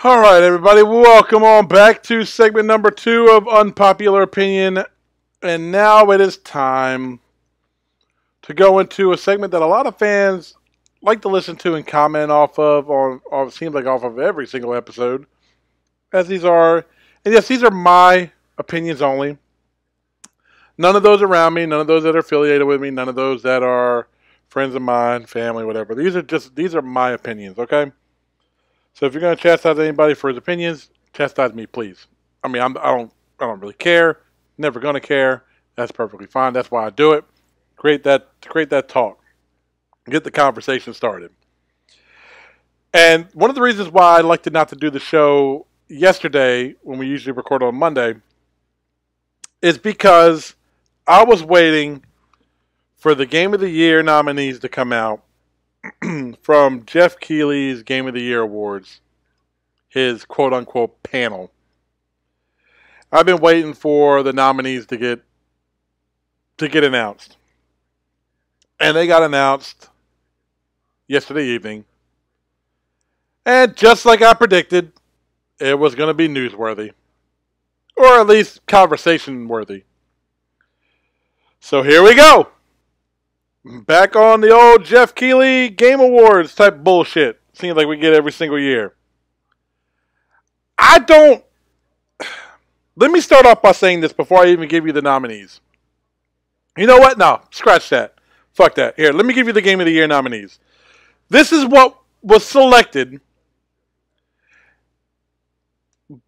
Alright everybody, welcome on back to segment number 2 of Unpopular Opinion. And now it is time to go into a segment that a lot of fans like to listen to and comment off of, or it seems like off of every single episode. As these are, and yes, these are my opinions only. None of those around me, none of those that are affiliated with me, none of those that are friends of mine, family, whatever. These are my opinions, okay? So if you're going to chastise anybody for his opinions, chastise me, please. I mean, I don't really care. Never going to care. That's perfectly fine. That's why I do it. Create that talk. Get the conversation started. And one of the reasons why I elected not to do the show yesterday, when we usually record on Monday, is because I was waiting for the Game of the Year nominees to come out from Geoff Keighley's Game of the Year Awards, his quote-unquote panel. I've been waiting for the nominees to get announced. And they got announced yesterday evening. And just like I predicted, it was going to be newsworthy. Or at least conversation-worthy. So here we go. Back on the old Geoff Keighley Game Awards type bullshit. Seems like we get every single year. Let me start off by saying this before I even give you the nominees. You know what? No, scratch that. Fuck that. Here, let me give you the Game of the Year nominees. This is what was selected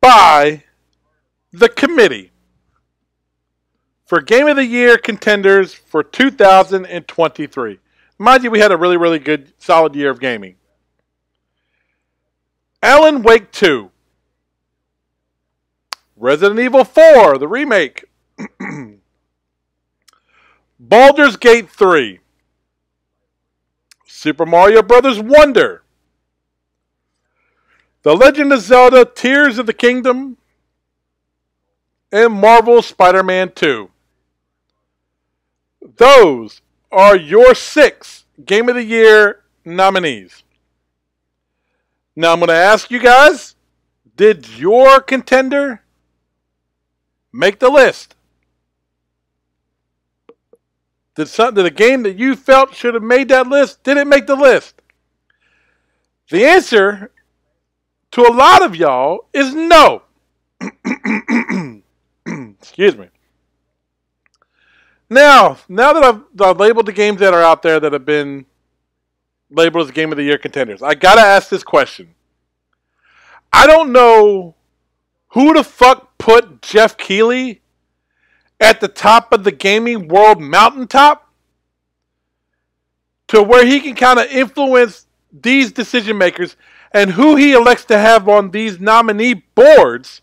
by the committee for Game of the Year contenders for 2023. Mind you, we had a really, really good, solid year of gaming. Alan Wake 2. Resident Evil 4, the remake. Baldur's Gate 3. Super Mario Bros. Wonder. The Legend of Zelda Tears of the Kingdom. And Marvel's Spider-Man 2. Those are your 6 Game of the Year nominees. Now I'm going to ask you guys, did your contender make the list? Did a game that you felt should have made that list, did it make the list? The answer to a lot of y'all is no. Excuse me. Now that I've labeled the games that are out there that have been labeled as Game of the Year contenders, I gotta ask this question. I don't know who the fuck put Geoff Keighley at the top of the gaming world mountaintop to where he can kind of influence these decision makers and who he elects to have on these nominee boards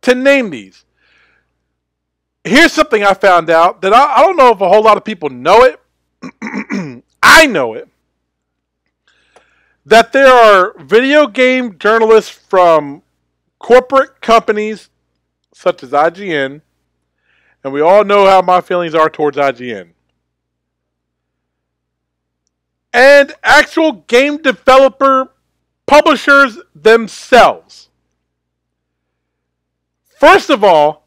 to name these. Here's something I found out that I don't know if a whole lot of people know it. I know it. That there are video game journalists from corporate companies such as IGN, and we all know how my feelings are towards IGN, and actual game developer publishers themselves. First of all,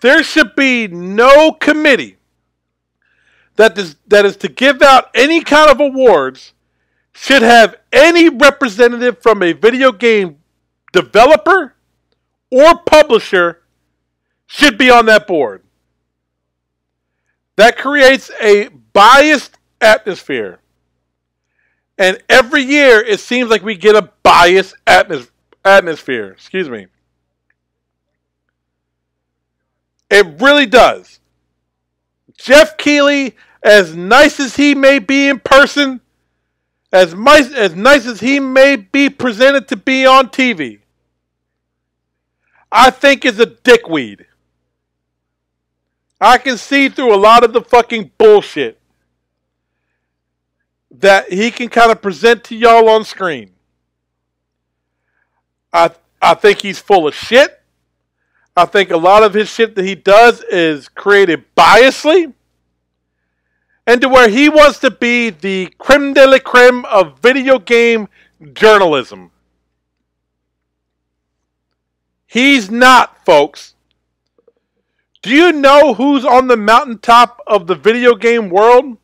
there should be no committee that is to give out any kind of awards should have any representative from a video game developer or publisher should be on that board. That creates a biased atmosphere. And every year it seems like we get a biased atmosphere. Excuse me. It really does. Geoff Keighley, as nice as he may be in person, as nice as he may be presented to be on TV, I think is a dickweed. I can see through a lot of the fucking bullshit that he can kind of present to y'all on screen. I think he's full of shit. I think a lot of his shit that he does is created biasly, and to where he wants to be the creme de la creme of video game journalism. He's not, folks. Do you know who's on the mountaintop of the video game world?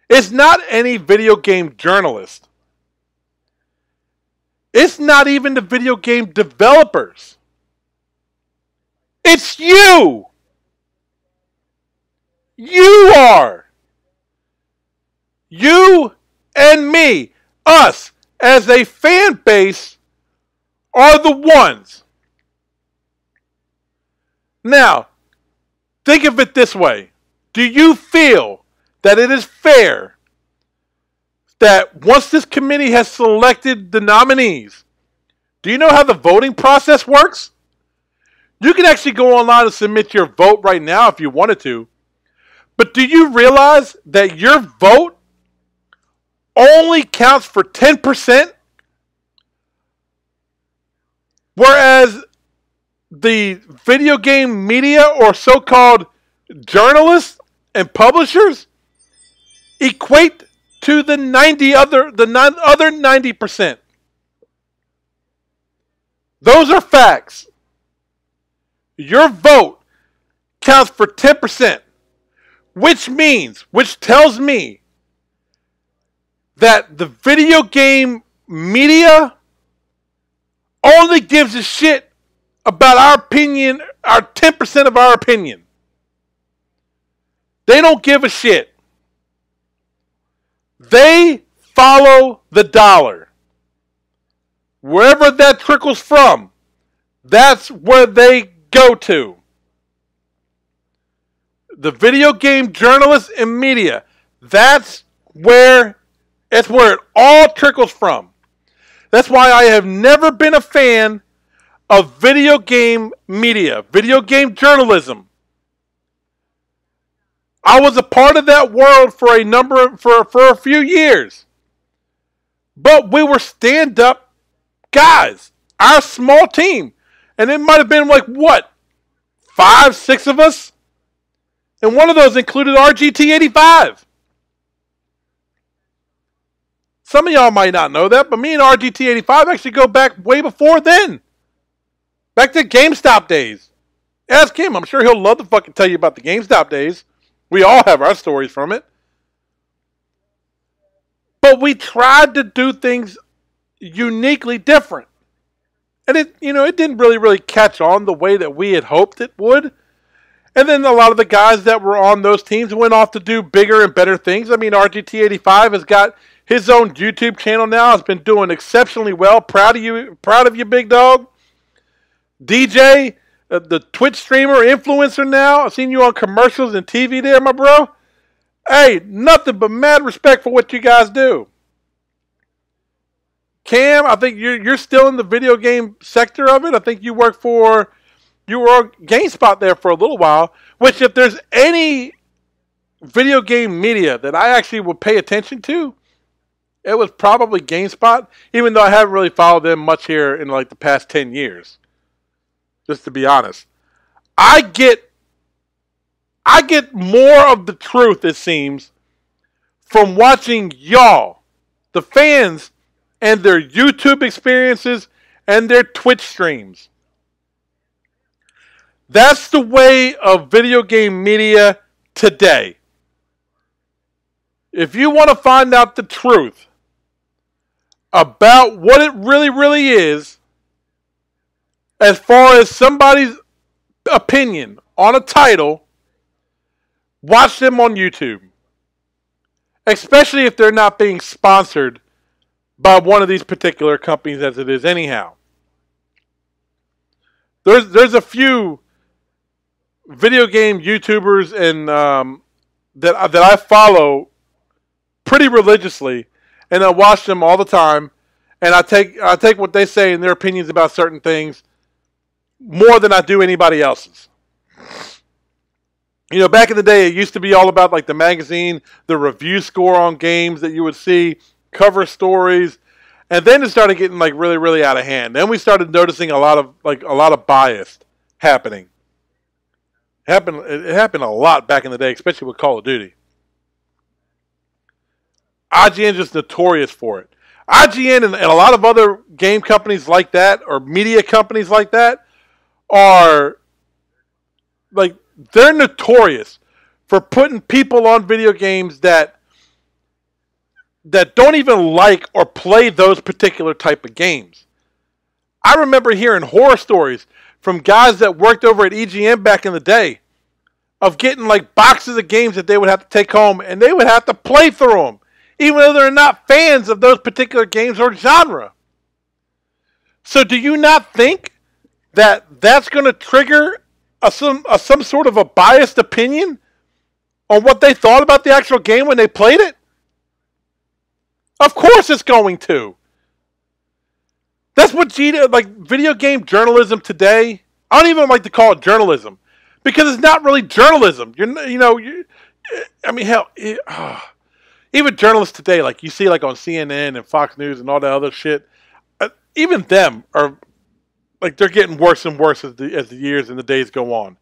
It's not any video game journalist. It's not even the video game developers. It's you! You are! You and me, us, as a fan base, are the ones. Now, think of it this way. Do you feel that it is fair that once this committee has selected the nominees, do you know how the voting process works? You can actually go online and submit your vote right now if you wanted to. But do you realize that your vote only counts for 10%? Whereas the video game media or so-called journalists and publishers equate to the other 90%. Those are facts. Your vote counts for 10%, which tells me that the video game media only gives a shit about our opinion, our 10% of our opinion. They don't give a shit. They follow the dollar. Wherever that trickles from, that's where they go to. The video game journalists and media, that's where it all trickles from. That's why I have never been a fan of video game media, video game journalism. I was a part of that world for a few years. But we were stand-up guys. Our small team. And it might have been like, what? 5, 6 of us? And one of those included RGT85. Some of y'all might not know that, but me and RGT85 actually go back way before then. Back to GameStop days. Ask him. I'm sure he'll love to fucking tell you about the GameStop days. We all have our stories from it. But we tried to do things uniquely different. And it didn't really catch on the way that we had hoped it would. And then a lot of the guys that were on those teams went off to do bigger and better things. I mean, RGT85 has got his own YouTube channel now. It's been doing exceptionally well. Proud of you, big dog. DJ, the Twitch streamer, influencer now. I've seen you on commercials and TV there, my bro. Hey, nothing but mad respect for what you guys do. Cam, I think you're still in the video game sector of it. I think you were GameSpot there for a little while. Which, if there's any video game media that I actually would pay attention to, it was probably GameSpot. Even though I haven't really followed them much here in like the past 10 years. Just to be honest, I get more of the truth, it seems, from watching y'all, the fans, and their YouTube experiences and their Twitch streams. That's the way of video game media today. If you want to find out the truth about what it really is, as far as somebody's opinion on a title, watch them on YouTube. Especially if they're not being sponsored by one of these particular companies, as it is anyhow. There's a few video game YouTubers and that I follow pretty religiously, and I watch them all the time, and I take what they say and their opinions about certain things more than I do anybody else's. You know, back in the day, it used to be all about like the magazine, the review score on games that you would see, cover stories, and then it started getting like really out of hand. Then we started noticing a lot of bias. happening. It happened a lot back in the day, especially with Call of Duty. IGN is just notorious for it. IGN and a lot of other game companies like that, or media companies like that, are like, they're notorious for putting people on video games that don't even like or play those particular type of games. I remember hearing horror stories from guys that worked over at EGM back in the day of getting like boxes of games that they would have to take home and they would have to play through them, even though they're not fans of those particular games or genre. So do you not think that that's going to trigger some sort of a biased opinion on what they thought about the actual game when they played it? Of course it's going to. That's what video game journalism today. I don't even like to call it journalism because it's not really journalism. Hell, even journalists today, like you see, like on CNN and Fox News and all that other shit, even them are like they're getting worse and worse as the years and the days go on.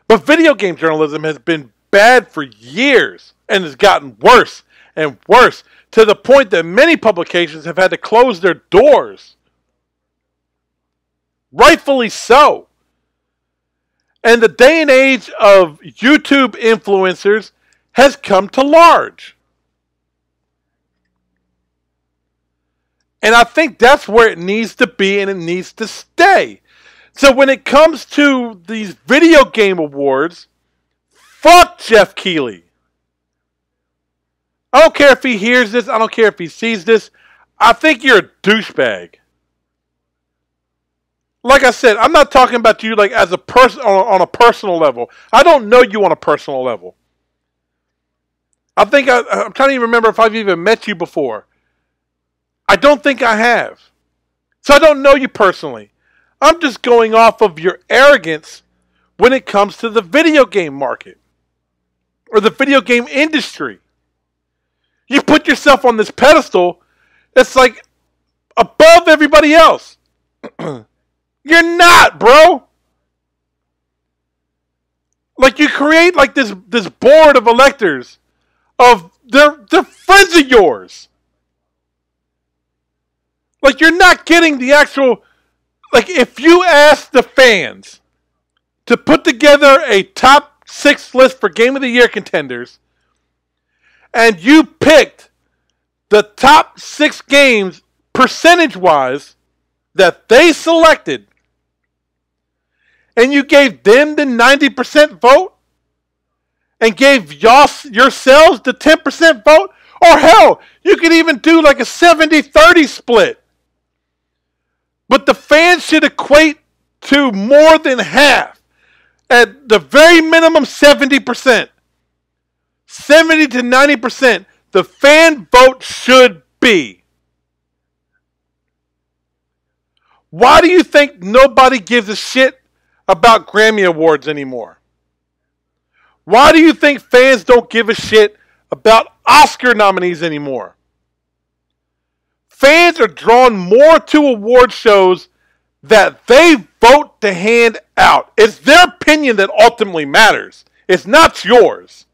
But video game journalism has been bad for years and has gotten worse and worse, to the point that many publications have had to close their doors. Rightfully so. And the day and age of YouTube influencers has come to large. And I think that's where it needs to be and it needs to stay. So when it comes to these video game awards, fuck Geoff Keighley. I don't care if he hears this. I don't care if he sees this. I think you're a douchebag. Like I said, I'm not talking about you like as a person on a personal level. I don't know you on a personal level. I'm trying to even remember if I've even met you before. I don't think I have. So I don't know you personally. I'm just going off of your arrogance when it comes to the video game market or the video game industry. You put yourself on this pedestal that's like above everybody else. You're not, bro. Like you create like this board of electors of they're friends of yours. Like you're not getting the actual, like if you ask the fans to put together a top 6 list for Game of the Year contenders, and you picked the top 6 games percentage-wise that they selected, and you gave them the 90% vote, and gave yourselves the 10% vote, or hell, you could even do like a 70-30 split. But the fans should equate to more than half. At the very minimum, 70%. 70 to 90%. The fan vote should be. Why do you think nobody gives a shit about Grammy Awards anymore? Why do you think fans don't give a shit about Oscar nominees anymore? Fans are drawn more to award shows that they vote to hand out. It's their opinion that ultimately matters. It's not yours.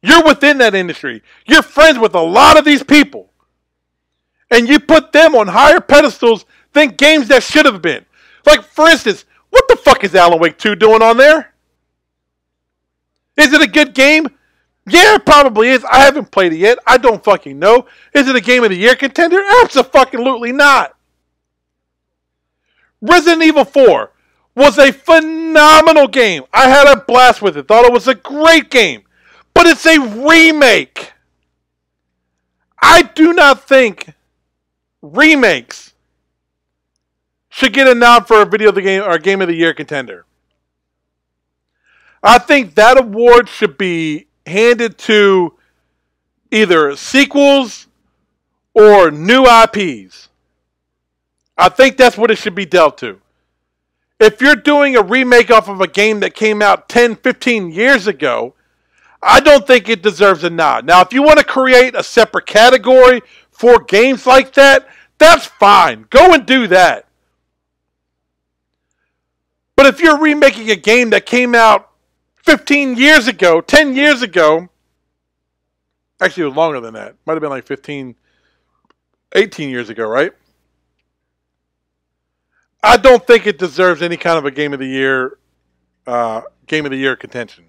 You're within that industry. You're friends with a lot of these people. And you put them on higher pedestals than games that should have been. Like, for instance, what the fuck is Alan Wake 2 doing on there? Is it a good game? Yeah, it probably is. I haven't played it yet. I don't fucking know. Is it a Game of the Year contender? Absolutely not. Resident Evil 4 was a phenomenal game. I had a blast with it. Thought it was a great game. But it's a remake. I do not think remakes should get a nod for a video of the game or a Game of the Year contender. I think that award should be handed to either sequels or new IPs. I think that's what it should be dealt to. If you're doing a remake off of a game that came out 10, 15 years ago, I don't think it deserves a nod. Now, if you want to create a separate category for games like that, that's fine. Go and do that. But if you're remaking a game that came out 15 years ago, 10 years ago, actually it was longer than that. Might have been like 15, 18 years ago, right? I don't think it deserves any kind of a Game of the Year contention.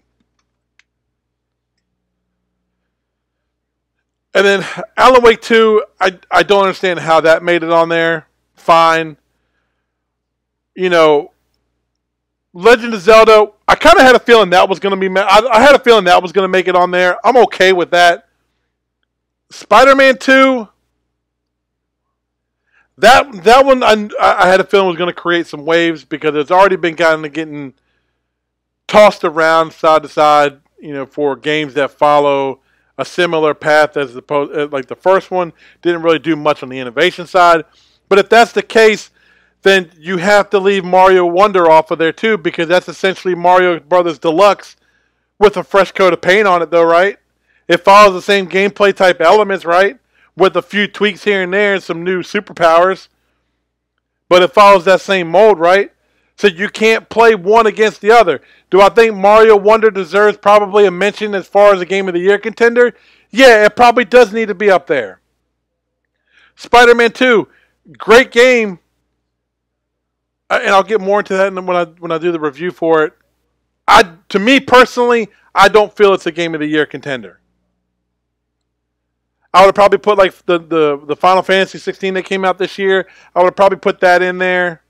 And then Alan Wake 2, I don't understand how that made it on there. Fine. You know, Legend of Zelda, I kind of had a feeling that was going to be... I had a feeling that was going to make it on there. I'm okay with that. Spider-Man 2, that one I had a feeling was going to create some waves because it's already been kind of getting tossed around side to side, you know, for games that follow a similar path as like the first one. Didn't really do much on the innovation side. But if that's the case, then you have to leave Mario Wonder off of there too, because that's essentially Mario Brothers Deluxe with a fresh coat of paint on it though, right? It follows the same gameplay type elements, right? With a few tweaks here and there and some new superpowers. But it follows that same mold, right? So you can't play one against the other. Do I think Mario Wonder deserves probably a mention as far as a Game of the Year contender? Yeah, it probably does need to be up there. Spider-Man 2, great game. And I'll get more into that when I do the review for it. To me personally, I don't feel it's a Game of the Year contender. I would have probably put like the Final Fantasy 16 that came out this year. I would have probably put that in there.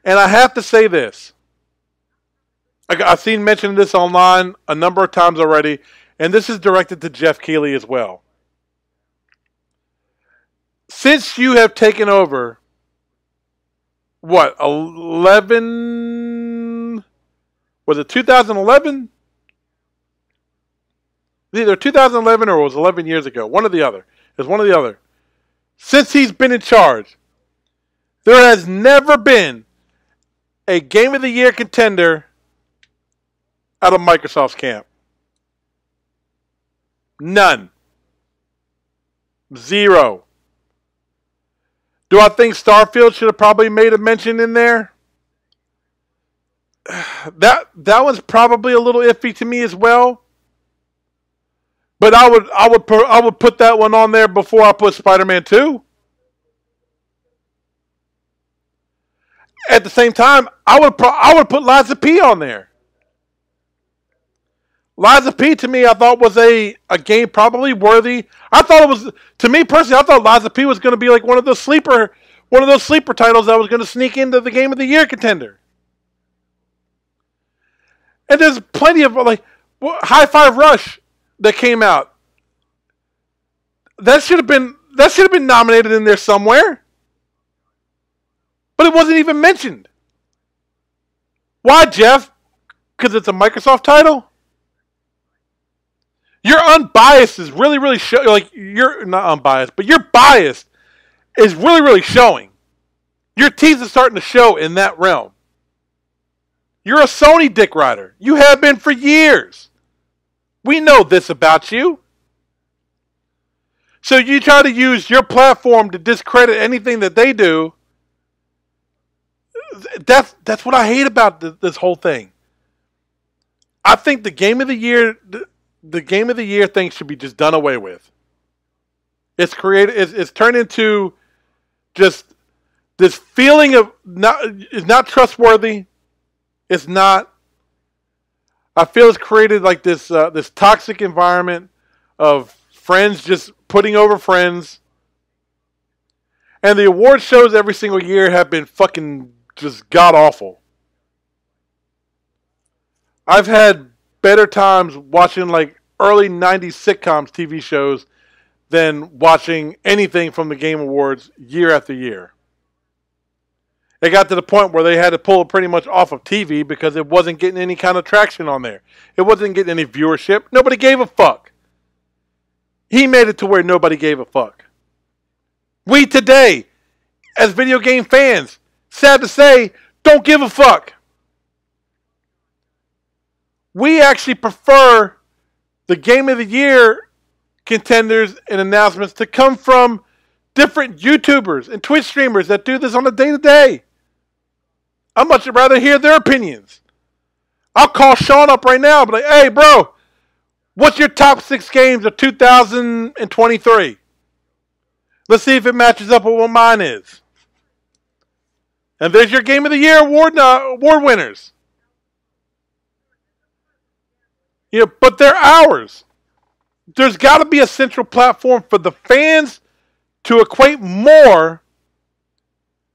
And I have to say this. I've seen mention this online a number of times already, and this is directed to Geoff Keighley as well. Since you have taken over, what, 11? Was it 2011? Either 2011 or it was 11 years ago. One or the other. It was one or the other. Since he's been in charge, there has never been a Game of the Year contender out of Microsoft's camp. None. Zero. Do I think Starfield should have probably made a mention in there? That one's probably a little iffy to me as well. But I would put that one on there before I put Spider-Man 2. At the same time, I would put Lies of P on there. Lies of P to me, I thought was a game probably worthy. I thought it was, to me personally, I thought Lies of P was going to be like one of those sleeper titles that was going to sneak into the Game of the Year contender. And there's plenty of like High Five Rush that came out. That should have been nominated in there somewhere. But it wasn't even mentioned. Why, Geoff? Because it's a Microsoft title? Your unbiased is really, really like you're not unbiased, but your bias is really, really showing. Your teeth are starting to show in that realm. You're a Sony dick rider. You have been for years. We know this about you. So you try to use your platform to discredit anything that they do. That's what I hate about this whole thing. I think the Game of the Year thing should be just done away with. It's turned into just this feeling of it's not trustworthy. It's not. I feel it's created like this toxic environment of friends just putting over friends. And the award shows every single year have been fucking just god awful. I've had better times watching like early 90s sitcoms TV shows than watching anything from the Game Awards year after year. It got to the point where they had to pull it pretty much off of TV because it wasn't getting any kind of traction on there. It wasn't getting any viewership. Nobody gave a fuck. He made it to where nobody gave a fuck. We today, as video game fans, sad to say, don't give a fuck. We actually prefer the Game of the Year contenders and announcements to come from different YouTubers and Twitch streamers that do this on a day-to-day. I'd much rather hear their opinions. I'll call Sean up right now and be like, hey, bro, what's your top 6 games of 2023? Let's see if it matches up with what mine is. And there's your Game of the Year award winners. You know, but they're ours. There's got to be a central platform for the fans to equate more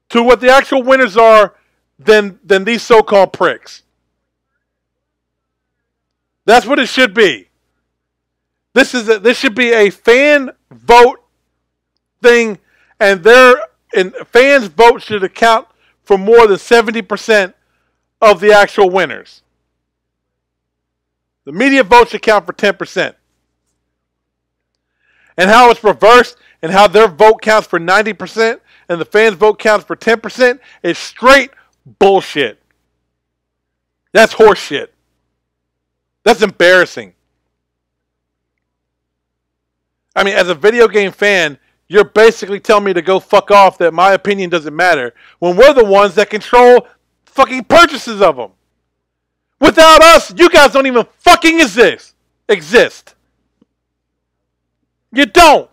to what the actual winners are than these so-called pricks. That's what it should be. This should be a fan vote thing, and fans' vote should account for more than 70% of the actual winners. The media votes should count for 10%. And how it's reversed and how their vote counts for 90% and the fans' vote counts for 10% is straight bullshit. That's horseshit. That's embarrassing. I mean, as a video game fan, you're basically telling me to go fuck off, that my opinion doesn't matter, when we're the ones that control fucking purchases of them. Without us, you guys don't even fucking exist. You don't.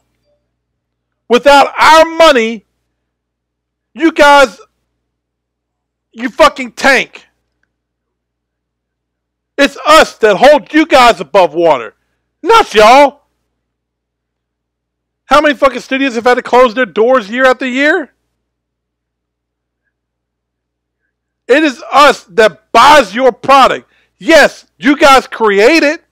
Without our money, you fucking tank. It's us that hold you guys above water, not y'all. How many fucking studios have had to close their doors year after year? It is us that buys your product. Yes, you guys create it.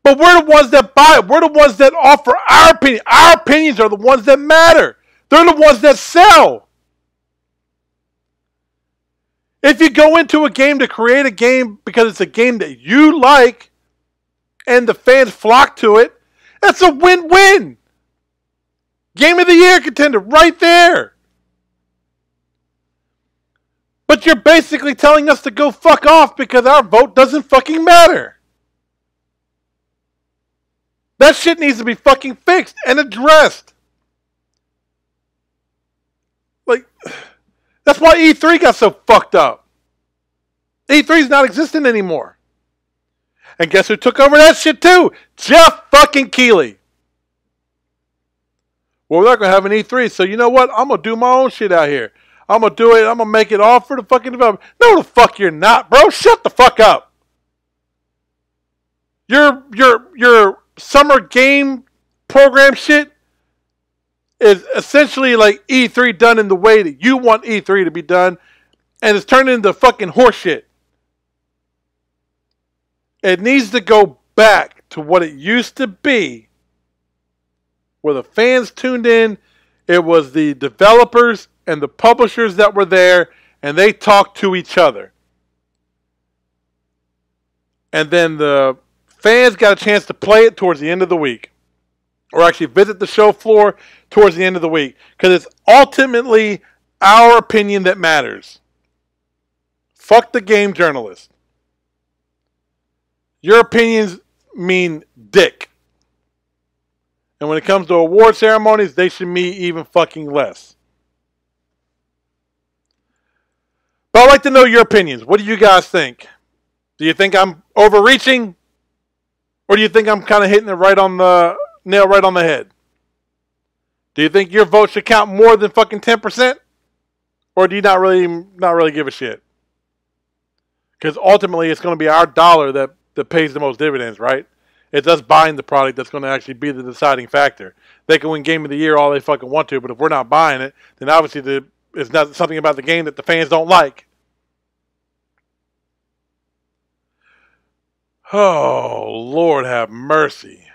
But we're the ones that buy it. We're the ones that offer our opinion. Our opinions are the ones that matter. They're the ones that sell. If you go into a game to create a game because it's a game that you like and the fans flock to it, that's a win-win. Game of the Year contender right there. But you're basically telling us to go fuck off because our vote doesn't fucking matter. That shit needs to be fucking fixed and addressed. Like, that's why E3 got so fucked up. E3's not existing anymore. And guess who took over that shit too? Geoff fucking Keighley. Well, we're not going to have an E3, so you know what? I'm going to do my own shit out here. I'm going to do it. I'm going to make it all for the fucking developer. No, the fuck you're not, bro. Shut the fuck up. Your summer game program shit is essentially like E3 done in the way that you want E3 to be done, and it's turned into fucking horseshit. It needs to go back to what it used to be, where the fans tuned in. It was the developers and the publishers that were there, and they talked to each other. And then the fans got a chance to play it towards the end of the week, or actually visit the show floor towards the end of the week, because it's ultimately our opinion that matters. Fuck the game journalist. Your opinions mean dick. And when it comes to award ceremonies, they should mean even fucking less. But I'd like to know your opinions. What do you guys think? Do you think I'm overreaching? Or do you think I'm kind of hitting it right on the nail right on the head? Do you think your vote should count more than fucking 10%? Or do you not really give a shit? Because ultimately it's going to be our dollar that pays the most dividends, right? It's us buying the product that's going to actually be the deciding factor. They can win Game of the Year all they fucking want to, but if we're not buying it, then obviously it's not something about the game that the fans don't like. Oh, Lord have mercy.